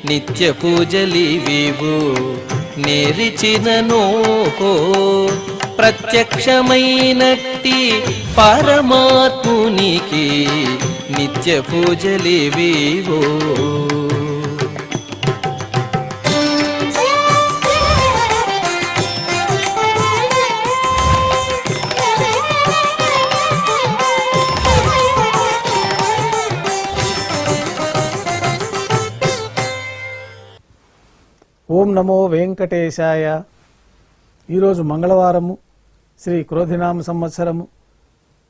నిత్య పూజలివివు నేరిచిననో ప్రత్యక్షమైనట్టి పరమాత్మునికి నిత్య పూజలివివో. ఓం నమో వెంకటేశాయ. ఈరోజు మంగళవారము, శ్రీ క్రోధినామ సంవత్సరము,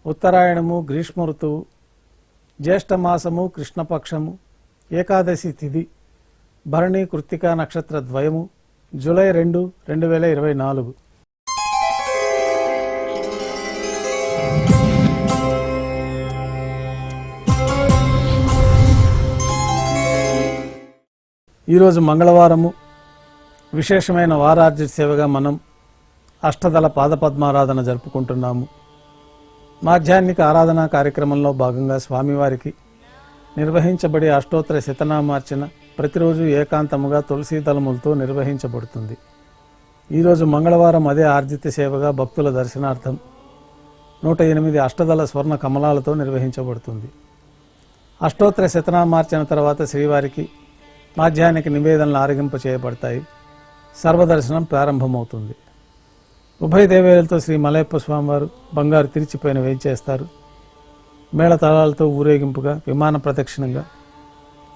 ఉత్తరాయణము, గ్రీష్మ ఋతువు, జ్యేష్ఠమాసము, కృష్ణపక్షము, ఏకాదశి తిథి, భరణి కృత్తికా నక్షత్ర ద్వయము, జూలై 2, 2024. ఈరోజు మంగళవారము, విశేషమైన వారార్జిత సేవగా మనం అష్టదళ పాదపద్మారాధన జరుపుకుంటున్నాము. మాధ్యాహ్నిక ఆరాధనా కార్యక్రమంలో భాగంగా స్వామివారికి నిర్వహించబడే అష్టోత్తర శతనామార్చన ప్రతిరోజు ఏకాంతముగా తులసీ దళములతో నిర్వహించబడుతుంది. ఈరోజు మంగళవారం అదే ఆర్జిత సేవగా భక్తుల దర్శనార్థం 108 అష్టదళ స్వర్ణ కమలాలతో నిర్వహించబడుతుంది. అష్టోత్తర శతనామార్చన తర్వాత శ్రీవారికి మాధ్యాహ్నిక నివేదనలు ఆరగింప చేయబడతాయి. సర్వదర్శనం ప్రారంభమవుతుంది. ఉభయ దేవేలతో శ్రీ మలయప్ప స్వామివారు బంగారు తిరిచిపైన వేయించేస్తారు. మేళతాళాలతో ఊరేగింపుగా విమాన ప్రదక్షిణంగా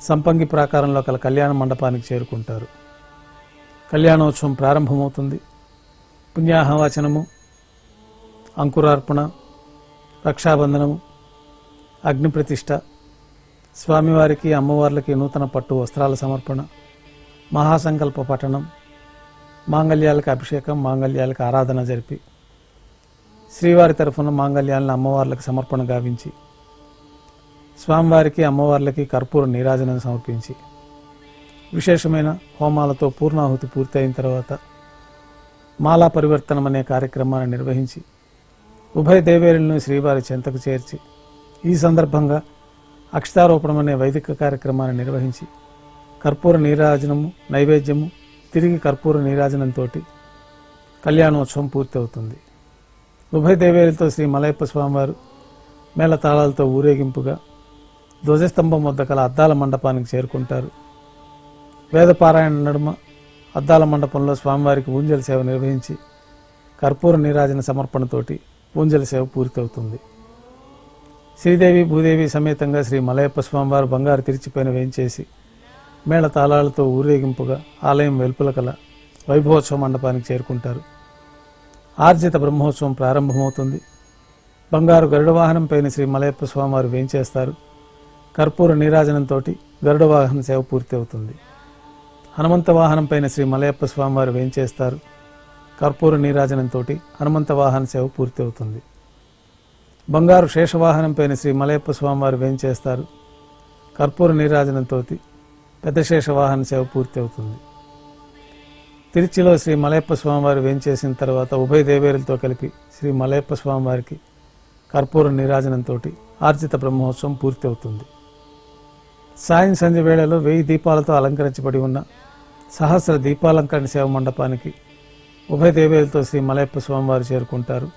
సంపంగి ప్రాకారంలో కల కళ్యాణ మండపానికి చేరుకుంటారు. కళ్యాణోత్సవం ప్రారంభమవుతుంది. పుణ్యాహవాచనము, అంకురార్పణ, రక్షాబంధనము, అగ్నిప్రతిష్ఠ, స్వామివారికి అమ్మవార్లకి నూతన పట్టు వస్త్రాల సమర్పణ, మహాసంకల్ప పఠనం, మాంగళ్యాలకు అభిషేకం, మాంగళ్యాలకు ఆరాధన జరిపి శ్రీవారి తరఫున మాంగళ్యాలను అమ్మవార్లకు సమర్పణ గావించి స్వామివారికి అమ్మవార్లకి కర్పూర నీరాజనం సమర్పించి విశేషమైన హోమాలతో పూర్ణాహుతి పూర్తయిన తర్వాత మాలా పరివర్తనం అనే కార్యక్రమాన్ని నిర్వహించి ఉభయ దేవేరులను శ్రీవారి చెంతకు చేర్చి ఈ సందర్భంగా అక్షతారోపణం అనే వైదిక కార్యక్రమాన్ని నిర్వహించి కర్పూర నీరాజనము, నైవేద్యము, తిరిగి కర్పూర నీరాజనంతో కళ్యాణోత్సవం పూర్తవుతుంది. ఉభయ దేవేరులతో శ్రీ మలయప్ప స్వామివారు మేళతాళాలతో ఊరేగింపుగా ధ్వజస్తంభం వద్ద కల అద్దాల మండపానికి చేరుకుంటారు. వేదపారాయణ నడుమ అద్దాల మండపంలో స్వామివారికి ఊంజల సేవ నిర్వహించి కర్పూర నీరాజన సమర్పణతోటి ఊంజల సేవ పూర్తవుతుంది. శ్రీదేవి భూదేవి సమేతంగా శ్రీ మలయప్ప స్వామివారు బంగారు తిరిచిపైన వేయించేసి మేళతాళాలతో ఊరేగింపుగా ఆలయం వెలుపల కల వైభవోత్సవ మండపానికి చేరుకుంటారు. ఆర్జిత బ్రహ్మోత్సవం ప్రారంభమవుతుంది. బంగారు గరుడ వాహనం పైన శ్రీ మలయప్ప స్వామివారు వేయించేస్తారు. కర్పూర నీరాజనంతో గరుడ వాహన సేవ పూర్తి అవుతుంది. హనుమంత వాహనం పైన శ్రీ మలయప్ప స్వామివారు వేయించేస్తారు. కర్పూర నీరాజనంతో హనుమంత వాహన సేవ పూర్తి అవుతుంది. బంగారు శేషవాహనం పైన శ్రీ మలయప్ప స్వామివారు వేయించేస్తారు. కర్పూర నీరాజనంతో పెద్ద శేషవాహన సేవ పూర్తి అవుతుంది. తిరుచిలో శ్రీ మలయప్ప స్వామివారు వేయించేసిన తర్వాత ఉభయ దేవేరులతో కలిపి శ్రీ మలయప్ప స్వామివారికి కర్పూర నీరాజనంతో ఆర్జిత బ్రహ్మోత్సవం పూర్తి అవుతుంది. సాయం సంధ్య వేళలో 1000 దీపాలతో అలంకరించబడి ఉన్న సహస్ర దీపాలంకరణ సేవ మండపానికి ఉభయ దేవేరులతో శ్రీ మలయప్ప స్వామివారు చేరుకుంటారు.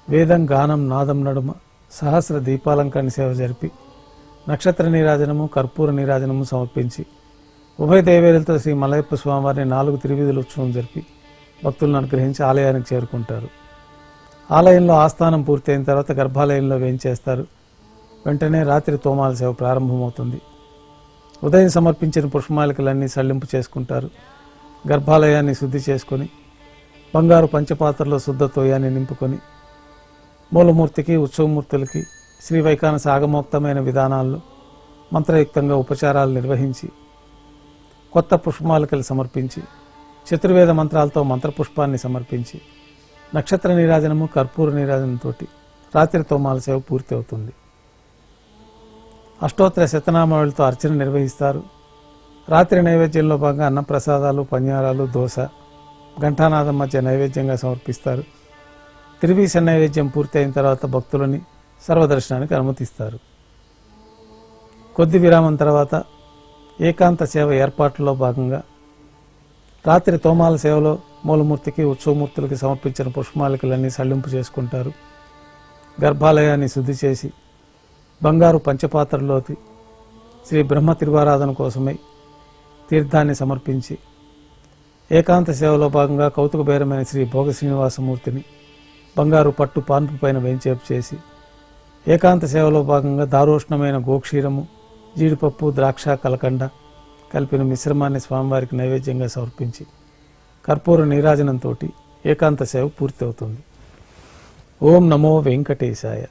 వేదం, గానం, నాదం నడుమ సహస్ర దీపాలంకరణ సేవ జరిపి నక్షత్ర నీరాజనము, కర్పూర నీరాజనము సమర్పించి ఉభయ దేవేరులతో శ్రీ మలయప్ప స్వామివారిని 4 తిరువీధుల ఉత్సవం జరిపి భక్తులను అనుగ్రహించి ఆలయానికి చేరుకుంటారు. ఆలయంలో ఆస్థానం పూర్తయిన తర్వాత గర్భాలయంలో వేయించేస్తారు. వెంటనే రాత్రి తోమాల సేవ ప్రారంభమవుతుంది. ఉదయం సమర్పించిన పుష్పమాలికలన్నీ సళ్లింపు చేసుకుంటారు. గర్భాలయాన్ని శుద్ధి చేసుకొని బంగారు పంచపాత్రలో శుద్ధ తోయాన్ని నింపుకొని మూలమూర్తికి, ఉత్సవమూర్తులకి శ్రీ వైఖానస ఆగమోక్తమైన విధానాల్లో మంత్రయుక్తంగా ఉపచారాలు నిర్వహించి కొత్త పుష్పమాలికలు సమర్పించి చతుర్వేద మంత్రాలతో మంత్రపుష్పాన్ని సమర్పించి నక్షత్ర నీరాజనము, కర్పూర నీరాజనంతో రాత్రి తోమాల సేవ పూర్తి అవుతుంది. అష్టోత్తర శతనామావళితో అర్చన నిర్వహిస్తారు. రాత్రి నైవేద్యంలో భాగంగా అన్నప్రసాదాలు, పన్యారాలు, దోశ, ఘంటానాదం మధ్య నైవేద్యంగా సమర్పిస్తారు. తిరువీస నైవేద్యం పూర్తి అయిన తర్వాత భక్తులని సర్వదర్శనానికి అనుమతిస్తారు. కొద్ది విరామం తర్వాత ఏకాంత సేవ ఏర్పాట్లలో భాగంగా రాత్రి తోమాల సేవలో మూలమూర్తికి ఉత్సవమూర్తులకి సమర్పించిన పుష్పమాలికలన్నీ సళ్లింపు చేసుకుంటారు. గర్భాలయాన్ని శుద్ధి చేసి బంగారు పంచపాత్రలోకి శ్రీ బ్రహ్మ తిరువారాధన కోసమై తీర్థాన్ని సమర్పించి ఏకాంత సేవలో భాగంగా కౌతుకబేరమైన శ్రీ భోగ శ్రీనివాసమూర్తిని బంగారు పట్టు పాన్పు పైన వేంచేపు చేసి ఏకాంత సేవలో భాగంగా దారోష్ణమైన గోక్షీరము, జీడిపప్పు, ద్రాక్ష, కలకండ కలిపిన మిశ్రమాన్ని స్వామివారికి నైవేద్యంగా సమర్పించి కర్పూర నీరాజనంతో ఏకాంత సేవ పూర్తి అవుతుంది. ఓం నమో వెంకటేశాయ.